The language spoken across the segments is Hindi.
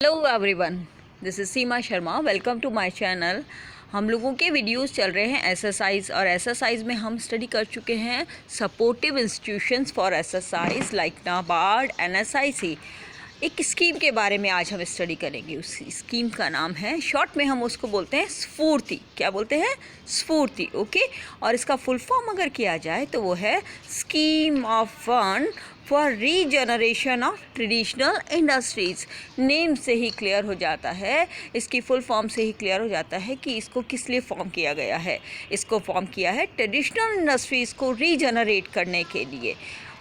Hello everyone, this is Seema Sharma. Welcome to my channel. हम लोगों के वीडियोस चल रहे हैं एक्सरसाइज, और एक्सरसाइज में हम स्टडी कर चुके हैं supportive institutions for exercise like NABARD, NSIC. एक स्कीम के बारे में आज हम स्टडी करेंगे। उस स्कीम का नाम है, शॉर्ट में हम उसको बोलते हैं स्फूर्ति। क्या बोलते हैं? स्फूर्ति। ओके। और इसका फुल फॉर्म अगर किया जाए तो वो है scheme of fund for regeneration of traditional industries. Name से ही क्लियर हो जाता है, इसकी फुल फॉर्म से ही क्लियर हो जाता है कि इसको किस लिए फॉर्म किया गया है। इसको फॉर्म किया है ट्रेडिशनल इंडस्ट्रीज़ को रीजनरेट करने के लिए।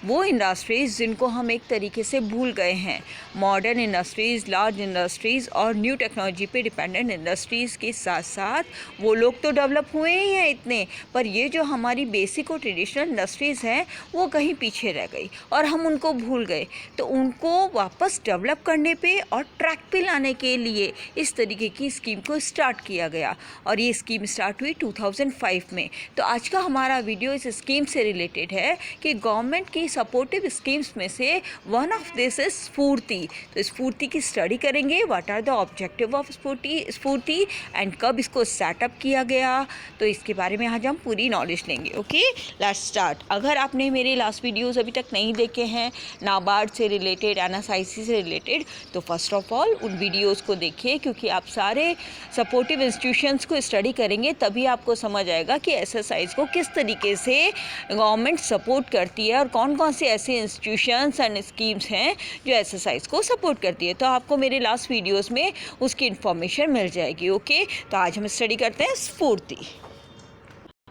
वो इंडस्ट्रीज़ जिनको हम एक तरीके से भूल गए हैं, मॉडर्न इंडस्ट्रीज़, लार्ज इंडस्ट्रीज़ और न्यू टेक्नोलॉजी पे डिपेंडेंट इंडस्ट्रीज़ के साथ साथ वो लोग तो डेवलप हुए ही हैं इतने, पर ये जो हमारी बेसिक और ट्रेडिशनल इंडस्ट्रीज़ हैं वो कहीं पीछे रह गई और हम उनको भूल गए। तो उनको वापस डेवलप करने पे और ट्रैक पे लाने के लिए इस तरीके की स्कीम को स्टार्ट किया गया, और ये स्कीम स्टार्ट हुई 2005 में। तो आज का हमारा वीडियो इस स्कीम से रिलेटेड है कि गवर्नमेंट की सपोर्टिव स्कीम्स में से वन ऑफ दिस इज स्फूर्ति। तो स्फूर्ति की स्टडी करेंगे, what are the objective of SFURTI and कब इसको सेटअप किया गया। तो इसके बारे में आज हम पूरी नॉलेज लेंगे। Okay, let's start. अगर आपने मेरे लास्ट वीडियोस अभी तक नहीं देखे हैं नाबार्ड से रिलेटेड, एनएसआईसी से रिलेटेड, तो फर्स्ट ऑफ ऑल उन वीडियोज़ को देखिए, क्योंकि आप सारे सपोर्टिव इंस्टीट्यूशंस को स्टडी करेंगे तभी आपको समझ आएगा कि एक्सरसाइज को किस तरीके से गवर्नमेंट सपोर्ट करती है और कौन कौन से ऐसे इंस्टीट्यूशंस एंड स्कीम्स हैं जो एक्सरसाइज को सपोर्ट करती है। तो आपको मेरे लास्ट वीडियोस में उसकी इन्फॉर्मेशन मिल जाएगी। ओके, तो आज हम स्टडी करते हैं स्फूर्ति।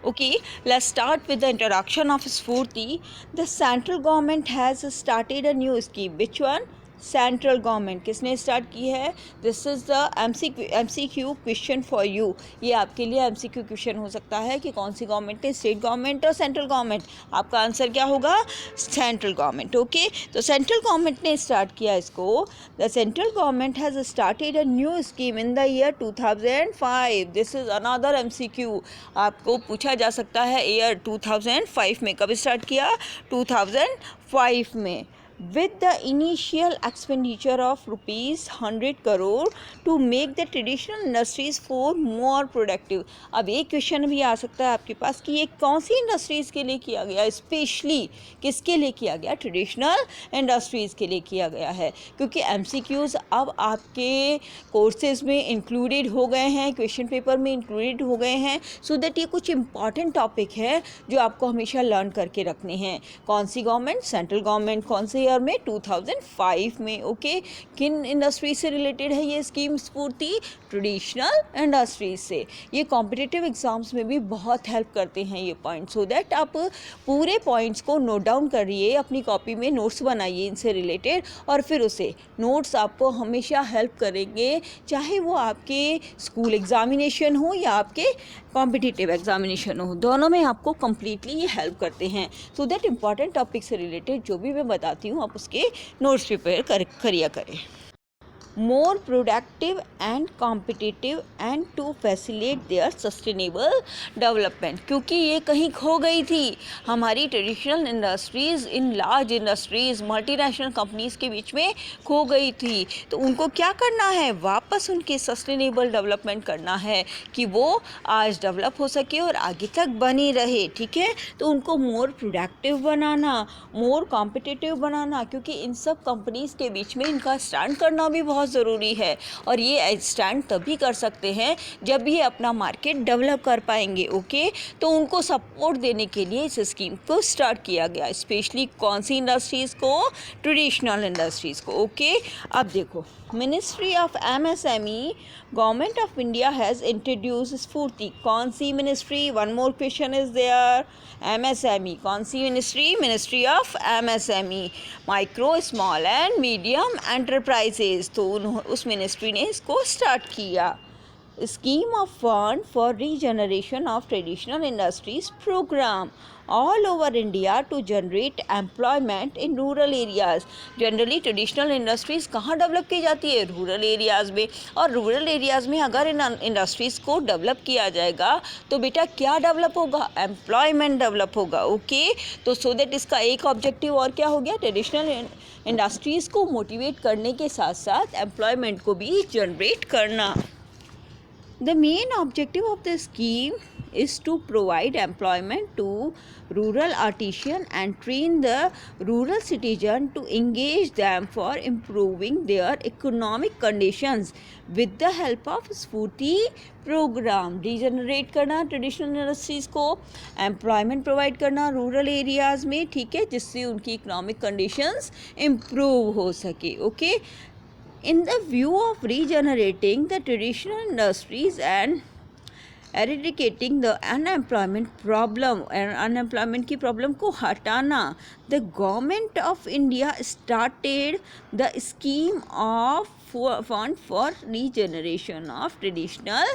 Okay, let's start with the introduction of Spurti. The central government has started a new scheme. Which one? Central government किसने स्टार्ट की है? This is the MCQ question for you. ये आपके लिए MCQ क्वेश्चन हो सकता है कि कौन सी गवर्नमेंट है, स्टेट गवर्नमेंट और सेंट्रल गवर्नमेंट। आपका आंसर क्या होगा? Central government. ओके, तो सेंट्रल गवर्नमेंट ने स्टार्ट किया इसको। The central government has started a new scheme in the year 2005। This is another MCQ। आपको पूछा जा सकता है ईयर 2005 में। कब स्टार्ट किया? 2005 में। With the initial expenditure of rupees 100 crore to make the traditional industries for more productive। अब एक क्वेश्चन भी आ सकता है आपके पास कि ये कौन सी इंडस्ट्रीज़ के लिए किया गया, स्पेशली किसके लिए किया गया? ट्रेडिशनल इंडस्ट्रीज़ के लिए किया गया है, क्योंकि MCQs अब आपके कोर्सेज में इंक्लूडेड हो गए हैं, क्वेश्चन पेपर में इंक्लूडेड हो गए हैं, सो दैट ये कुछ इंपॉर्टेंट टॉपिक है जो आपको हमेशा लर्न करके रखने हैं। कौन सी गवर्नमेंट? Central government. कौन से ईयर में? 2005 में। ओके, किन इंडस्ट्री से रिलेटेड है ये स्कीम स्फूर्ति? ट्रेडिशनल इंडस्ट्रीज से। ये कॉम्पिटिटिव एग्जाम्स में भी बहुत हेल्प करते हैं ये पॉइंट, सो दैट आप पूरे पॉइंट्स को नोट डाउन करिए, अपनी कॉपी में नोट्स बनाइए इनसे रिलेटेड, और फिर उसे नोट्स आपको हमेशा हेल्प करेंगे, चाहे वो आपके स्कूल एग्जामिनेशन हो या आपके कॉम्पिटिटिव एग्जामिनेशन हो, दोनों में आपको कम्प्लीटली ये हेल्प करते हैं। सो दैट इंपॉर्टेंट टॉपिक से रिलेटेड जो भी मैं बताती हूँ आप उसके नोट्स प्रिपेयर करिए करें। more productive and competitive and to facilitate their sustainable development। क्योंकि ये कहीं खो गई थी हमारी traditional industries in large industries, multinational companies के बीच में खो गई थी। तो उनको क्या करना है? वापस उनके सस्टेनेबल डेवलपमेंट करना है कि वो आज डेवलप हो सके और आगे तक बनी रहे। ठीक है, तो उनको मोर प्रोडक्टिव बनाना, मोर कॉम्पिटिटिव बनाना, क्योंकि इन सब कंपनीज़ के बीच में इनका स्टैंड करना भी बहुत ज़रूरी है, और ये स्टैंड तभी कर सकते हैं जब ये अपना मार्केट डेवलप कर पाएंगे। ओके, तो उनको सपोर्ट देने के लिए इस स्कीम को स्टार्ट किया गया, स्पेशली कौन सी इंडस्ट्रीज़ को? ट्रेडिशनल इंडस्ट्रीज़ को। ओके, अब देखो, ministry of MSME, government of India has introduce SFURTI. कौन सी ministry? One more question is there. MSME। कौन सी ministry? Ministry of MSME, micro small and medium enterprises. तो उस मिनिस्ट्री ने इसको स्टार्ट किया। scheme of fund for regeneration of traditional industries program all over India to generate employment in rural areas. Generally traditional industries कहाँ डेवलप की जाती है? रूरल एरियाज़ में। और रूरल एरियाज़ में अगर इन इंडस्ट्रीज़ को डेवलप किया जाएगा तो बेटा क्या डेवलप होगा? एम्प्लॉयमेंट डेवलप होगा। ओके, तो सो दैट इसका एक ऑब्जेक्टिव और क्या हो गया? ट्रेडिशनल इंडस्ट्रीज़ को मोटिवेट करने के साथ साथ एम्प्लॉयमेंट को भी जनरेट करना। The main objective of the scheme is to provide employment to rural artisans and train the rural citizen to engage them for improving their economic conditions with the help of Spurti program. Regenerate करना ट्रेडिशनल इंडस्ट्रीज़ को, एम्प्लॉयमेंट प्रोवाइड करना रूरल एरियाज़ में, ठीक है, जिससे उनकी इकोनॉमिक कंडीशंस इम्प्रूव हो सके। Okay, in the view of regenerating the traditional industries and eradicating the unemployment problem and unemployment की problem को हटाना, the government of India started the scheme of fund for regeneration of traditional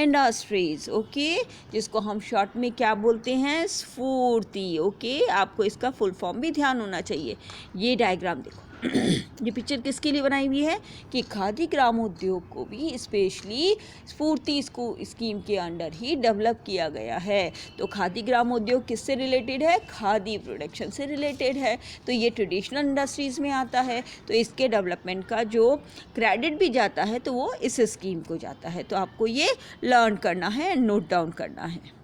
industries. Okay, जिसको हम शॉर्ट में क्या बोलते हैं? स्फूर्ति। ओके, आपको इसका फुल फॉर्म भी ध्यान होना चाहिए। ये डायग्राम देखो, ये पिक्चर किसके लिए बनाई हुई है? कि खादी ग्रामोद्योग को भी स्पेशली स्फूर्ति स्कीम के अंडर ही डेवलप किया गया है। तो खादी ग्रामोद्योग किससे रिलेटेड है? खादी प्रोडक्शन से रिलेटेड है। तो ये ट्रेडिशनल इंडस्ट्रीज़ में आता है, तो इसके डेवलपमेंट का जो क्रेडिट भी जाता है तो वो इस स्कीम को जाता है। तो आपको ये लर्न करना है, नोट डाउन करना है।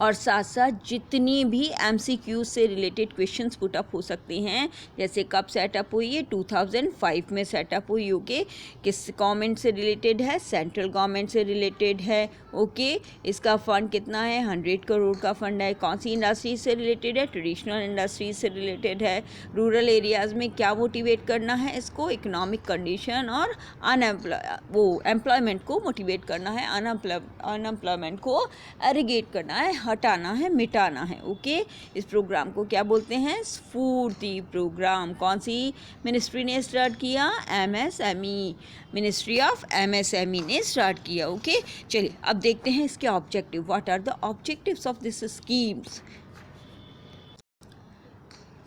और साथ साथ जितनी भी MCQ से रिलेटेड क्वेश्चंस पुटअप हो सकते हैं, जैसे कब सेटअप हुई है? 2005 में सेटअप हुई। ओके, किस गवर्नमेंट से रिलेटेड है? सेंट्रल गवर्नमेंट से रिलेटेड है। ओके, इसका फ़ंड कितना है? 100 करोड़ का फंड है। कौन सी इंडस्ट्रीज से रिलेटेड है? ट्रेडिशनल इंडस्ट्रीज से रिलेटेड है। रूरल एरियाज़ में क्या मोटिवेट करना है इसको? इकोनॉमिक कंडीशन और एम्प्लॉयमेंट को मोटिवेट करना है, अनएम्प्लॉयमेंट को एरिगेट करना है, हटाना है, मिटाना है। ओके, इस प्रोग्राम को क्या बोलते हैं? स्फूर्ति प्रोग्राम। कौन सी मिनिस्ट्री ने स्टार्ट किया? MSME, मिनिस्ट्री ऑफ MSME ने स्टार्ट किया। ओके, चलिए अब देखते हैं इसके objective. What are the objectives of this schemes?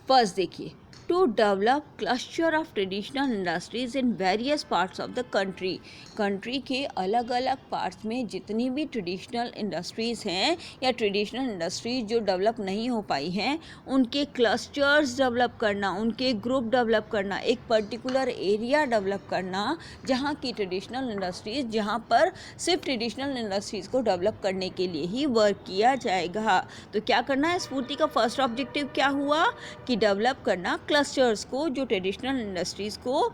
First देखिए, to develop cluster of traditional industries in various parts of the country. Country के अलग अलग पार्ट्स में जितनी भी ट्रेडिशनल इंडस्ट्रीज़ हैं या ट्रेडिशनल इंडस्ट्रीज जो डेवलप नहीं हो पाई हैं, उनके क्लस्टर्स डेवलप करना, उनके ग्रुप डेवलप करना, एक पर्टिकुलर एरिया डेवलप करना जहाँ की ट्रेडिशनल इंडस्ट्रीज़, जहाँ पर सिर्फ ट्रेडिशनल इंडस्ट्रीज़ को डेवलप करने के लिए ही वर्क किया जाएगा। तो क्या करना है? स्फूर्ति का फर्स्ट ऑब्जेक्टिव क्या हुआ? कि डेवलप करना क्लस्टर्स को जो ट्रेडिशनल इंडस्ट्रीज़ को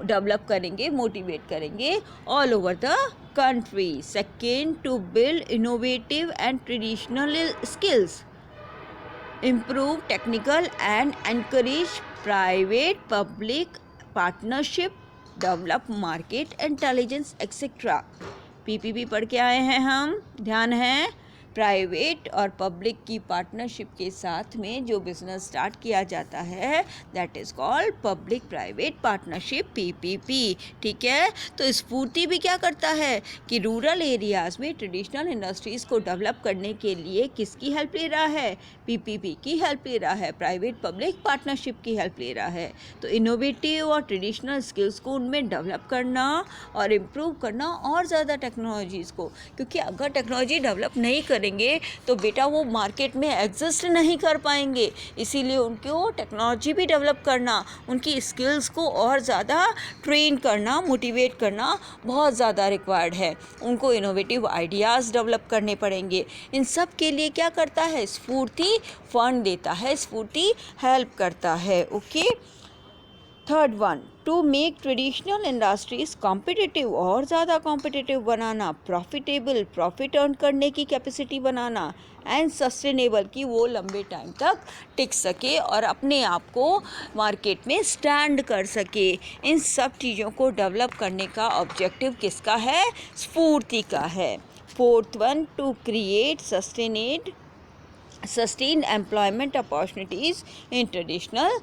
डेवलप करेंगे, मोटिवेट करेंगे all over the country. Second, to build innovative and traditional skills, improve technical and encourage private public partnership, develop market intelligence etcetera. PPP पढ़ के आए हैं हम, ध्यान है। प्राइवेट और पब्लिक की पार्टनरशिप के साथ में जो बिज़नेस स्टार्ट किया जाता है that is called public private partnership, PPP। ठीक है, तो स्फूर्ति भी क्या करता है कि रूरल एरियाज़ में ट्रेडिशनल इंडस्ट्रीज़ को डेवलप करने के लिए किसकी हेल्प ले रहा है? PPP की हेल्प ले रहा है, प्राइवेट पब्लिक पार्टनरशिप की हेल्प ले रहा है। तो इनोवेटिव और ट्रेडिशनल स्किल्स को उनमें डेवलप करना और इम्प्रूव करना और ज़्यादा टेक्नोलॉजीज़ को, क्योंकि अगर टेक्नोलॉजी डेवलप नहीं करेंगे तो बेटा वो मार्केट में एग्जिस्ट नहीं कर पाएंगे। इसीलिए उनको टेक्नोलॉजी भी डेवलप करना, उनकी स्किल्स को और ज़्यादा ट्रेन करना, मोटिवेट करना बहुत ज़्यादा रिक्वायर्ड है। उनको इनोवेटिव आइडियाज़ डेवलप करने पड़ेंगे। इन सब के लिए क्या करता है? स्फूर्ति फंड देता है, स्फूर्ति हेल्प करता है। Okay, third one, to make traditional industries competitive, और ज़्यादा कॉम्पिटिटिव बनाना, प्रॉफिटेबल, प्रॉफिट अर्न करने की कैपेसिटी बनाना, एंड सस्टेनेबल, कि वो लंबे टाइम तक टिक सके और अपने आप को मार्केट में स्टैंड कर सके। इन सब चीज़ों को डेवलप करने का ऑब्जेक्टिव किसका है? स्फूर्ति का है। Fourth one, to create sustained sustain employment opportunities in traditional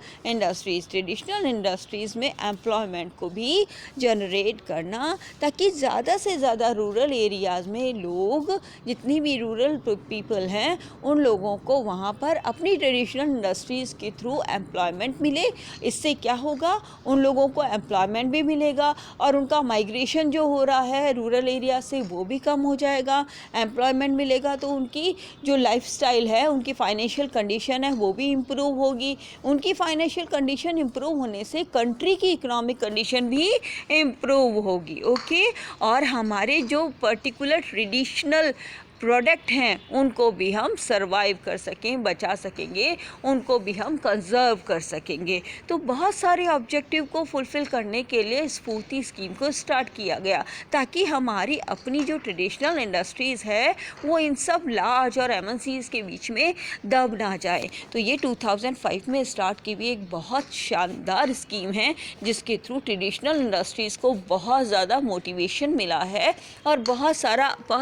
industries में एम्प्लॉयमेंट को भी जनरेट करना, ताकि ज़्यादा से ज़्यादा रूरल एरियाज़ में लोग, जितनी भी रूरल पीपल हैं, उन लोगों को वहाँ पर अपनी ट्रेडिशनल इंडस्ट्रीज़ के थ्रू एम्प्लॉयमेंट मिले। इससे क्या होगा, उन लोगों को एम्प्लॉयमेंट भी मिलेगा और उनका माइग्रेशन जो हो रहा है रूरल एरिया से वो भी कम हो जाएगा। एम्प्लॉयमेंट मिलेगा तो उनकी जो लाइफस्टाइल है, उनकी फाइनेंशियल कंडीशन है, वो भी इम्प्रूव होगी। उनकी फाइनेंशियल कंडीशन इम्प्रूव होने से कंट्री की इकोनॉमिक कंडीशन भी इम्प्रूव होगी। ओके, और हमारे जो पर्टिकुलर ट्रेडिशनल प्रोडक्ट हैं उनको भी हम सरवाइव कर सकें, बचा सकेंगे, उनको भी हम कंजर्व कर सकेंगे। तो बहुत सारे ऑब्जेक्टिव को फुलफ़िल करने के लिए स्फूर्ति स्कीम को स्टार्ट किया गया, ताकि हमारी अपनी जो ट्रेडिशनल इंडस्ट्रीज़ है वो इन सब लार्ज और एमएनसीज़ के बीच में दब ना जाए। तो ये 2005 में स्टार्ट की हुई एक बहुत शानदार स्कीम है, जिसके थ्रू ट्रेडिशनल इंडस्ट्रीज़ को बहुत ज़्यादा मोटिवेशन मिला है और बहुत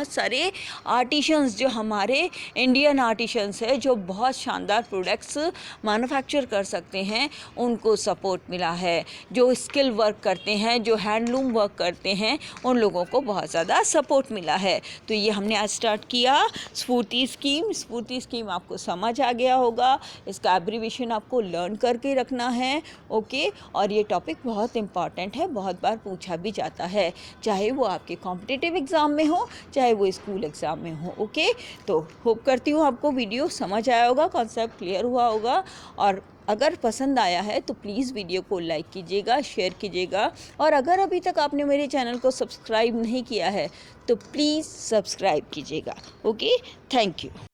सारे आर्टिशंस, जो हमारे इंडियन आर्टिशंस है, जो बहुत शानदार प्रोडक्ट्स मैन्युफैक्चर कर सकते हैं, उनको सपोर्ट मिला है। जो स्किल वर्क करते हैं, जो हैंडलूम वर्क करते हैं, उन लोगों को बहुत ज़्यादा सपोर्ट मिला है। तो ये हमने आज स्टार्ट किया स्फूर्ति स्कीम आपको समझ आ गया होगा। इसका एब्रीविएशन आपको लर्न करके रखना है। ओके, और ये टॉपिक बहुत इम्पॉर्टेंट है, बहुत बार पूछा भी जाता है, चाहे वो आपके कॉम्पिटिटिव एग्ज़ाम में हो, चाहे वो स्कूल एग्ज़ाम में हो। ओके, तो होप करती हूँ आपको वीडियो समझ आया होगा, कॉन्सेप्ट क्लियर हुआ होगा। और अगर पसंद आया है तो प्लीज़ वीडियो को लाइक कीजिएगा, शेयर कीजिएगा, और अगर अभी तक आपने मेरे चैनल को सब्सक्राइब नहीं किया है तो प्लीज़ सब्सक्राइब कीजिएगा। Okay, thank you.